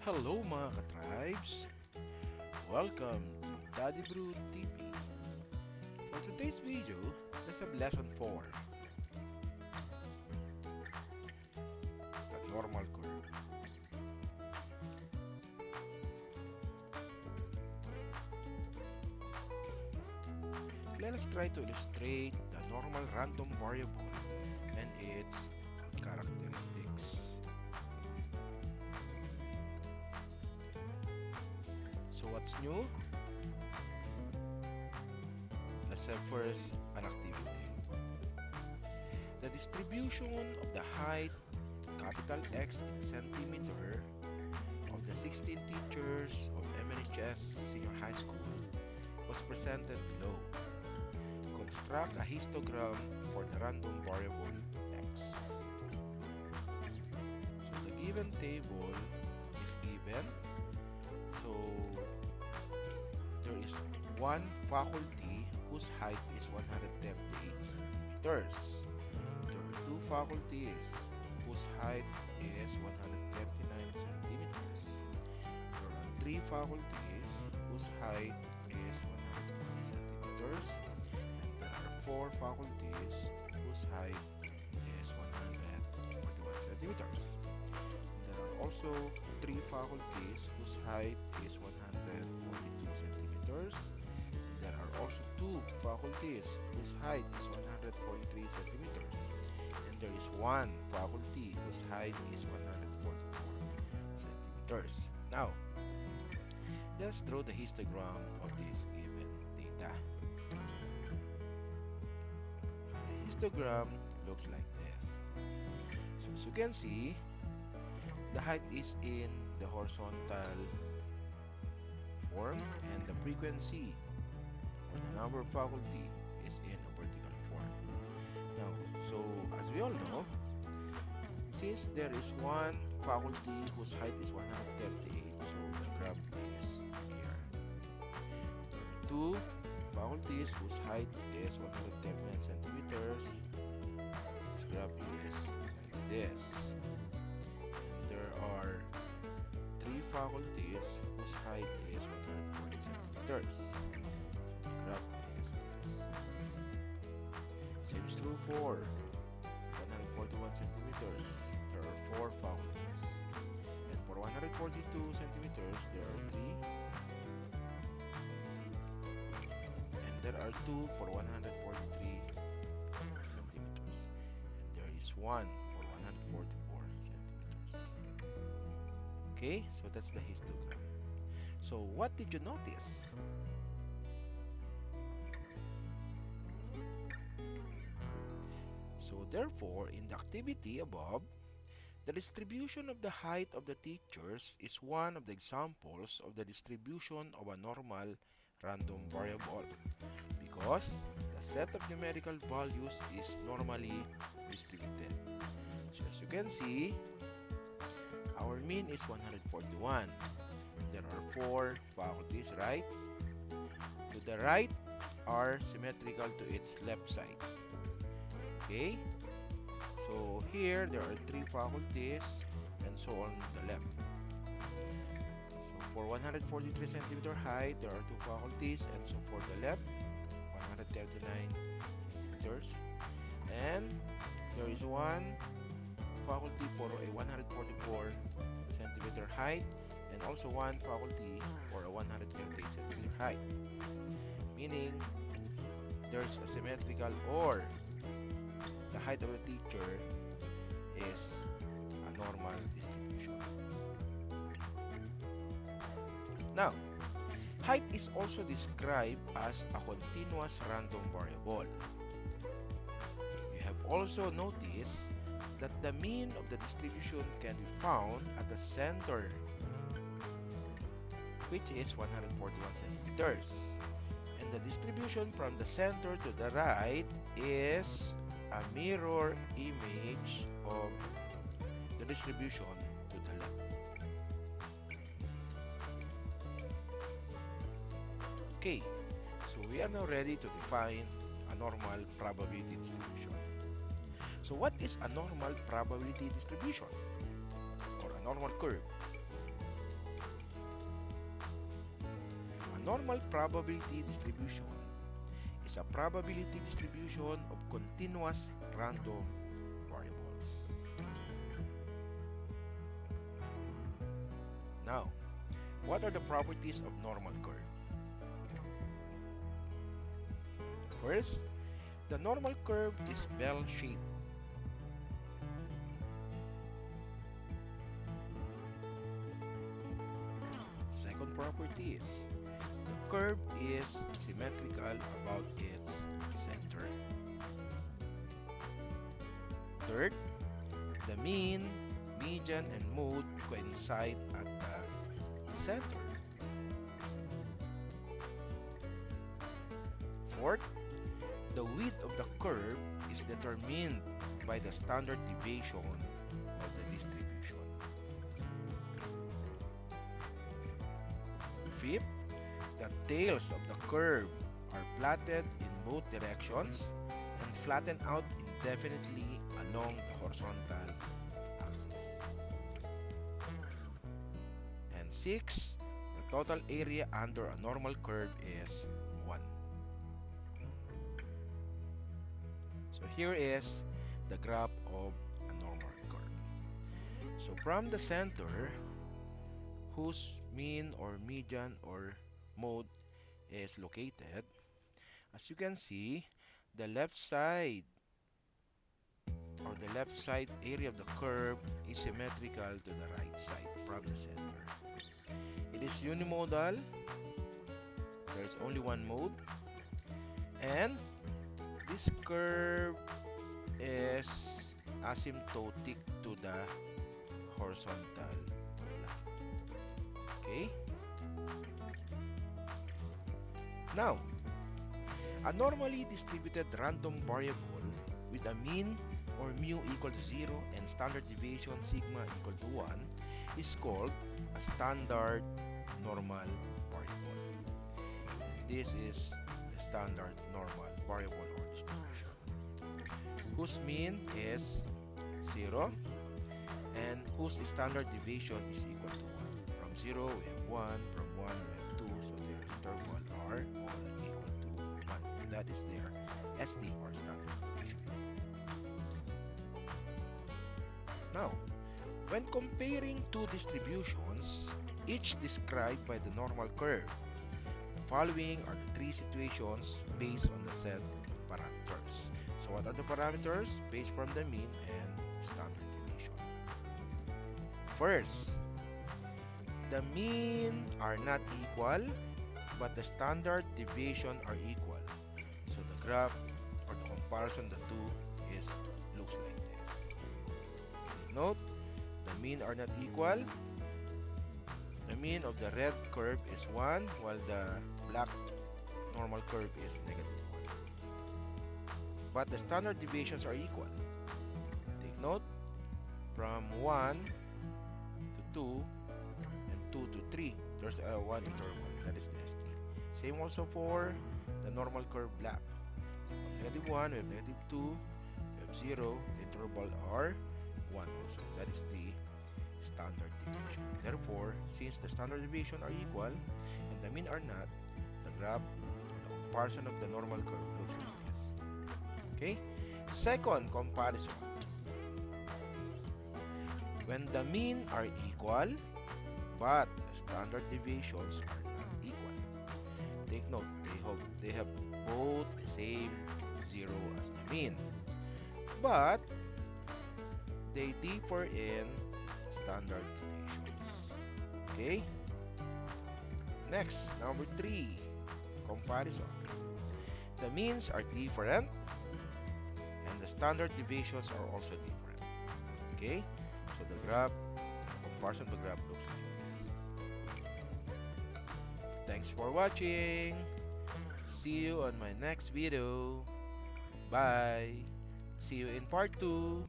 Hello mga ka-tribes! Welcome to Daddy Brew TV. For today's video, let's have lesson 4. The normal curve. Let us try to illustrate the normal random variable and its characteristics. So what's new? Let's have first an activity. The distribution of the height, capital X in centimeter, of the 16 teachers of MNHS Senior High School was presented below. Construct a histogram for the random variable X. So the given table is given. So there is one faculty whose height is 138 centimeters. There are two faculties whose height is 139 centimeters. There are three faculties whose height is 120 centimeters. And there are four faculties whose height is 141 centimeters. There are also three faculties whose height is 142 centimeters. There are also two faculties whose height is 143 centimeters. And there is one faculty whose height is 144 centimeters. Now, let's draw the histogram of this given data. So the histogram looks like this. So as you can see, the height is in the horizontal form and the frequency or the number of faculty is in a vertical form. Now, so as we all know, since there is one faculty whose height is 138, so the graph is here. There are two faculties whose height is 139 centimeters. This graph is like this. There are three faculties whose height is 140 centimeters. So the graph is this. Same is true for 141 centimeters. There are four faculties. And for 142 centimeters, there are three. And there are two for 143 centimeters. And there is one for 144 centimeters. Okay, so that's the histogram. So what did you notice? So therefore, in the activity above, the distribution of the height of the teachers is one of the examples of the distribution of a normal random variable because the set of numerical values is normally distributed. So as you can see, our mean is 141. There are four faculties, right? To the right are symmetrical to its left sides. Okay? So here there are three faculties and so on the left. So for 143 centimeter height, there are two faculties, and so for the left, 139 centimeters. And there is one faculty for a 144 centimeter height and also one faculty for a 138 centimeter height, meaning there's a symmetrical, or the height of a teacher is a normal distribution. Now, height is also described as a continuous random variable. You have also noticed that the mean of the distribution can be found at the center, which is 141 centimeters. And the distribution from the center to the right is a mirror image of the distribution to the left. Okay, so we are now ready to define a normal probability distribution. So what is a normal probability distribution or a normal curve? normal probability distribution is a probability distribution of continuous random variables. Now, what are the properties of normal curve? First, the normal curve is bell-shaped. Second property is the curve is symmetrical about its center. Third, the mean, median, and mode coincide at the center. Fourth, the width of the curve is determined by the standard deviation of the distribution. Fifth, the tails of the curve are plotted in both directions and flatten out indefinitely along the horizontal axis. And six, the total area under a normal curve is 1. So here is the graph of a normal curve. So from the center, whose mean or median or mode is located, as you can see, the left side area of the curve is symmetrical to the right side from the center. It is unimodal. There is only one mode, and this curve is asymptotic to the horizontal line. Okay? Now, a normally distributed random variable with a mean or mu equal to 0 and standard deviation sigma equal to 1 is called a standard normal variable. This is the standard normal variable or distribution, whose mean is 0 and whose standard deviation is equal to 1. From 0 we have 1, from 1 we have 2, so their interval are all equal to 1. And that is their SD or standard deviation. Now, when comparing two distributions, each described by the normal curve, the following are the three situations based on the set parameters. So what are the parameters? Based from the mean and standard deviation. First, the mean are not equal, but the standard deviation are equal. So the graph or the comparison of the two looks like this. Note, the mean are not equal. The mean of the red curve is 1, while the black normal curve is negative 1. But the standard deviations are equal. Take note, from 1 to 2 and 2 to 3, there's a 1 interval. That is the ST. Same also for the normal curve black. From -1, we have -2, we have 0, the interval are 1 also. That is the standard deviation. Therefore, since the standard deviation are equal and the mean are not, the graph or the comparison of the normal curve looks like this. Okay? Second comparison. When the mean are equal, but the standard deviations are not equal. Take note, they have both the same 0 as the mean, but they differ in standard deviations. Okay? Next, number 3, comparison. The means are different and the standard deviations are also different. Okay? So the comparison of the graph looks like this. Thanks for watching. See you on my next video. Bye. See you in part 2.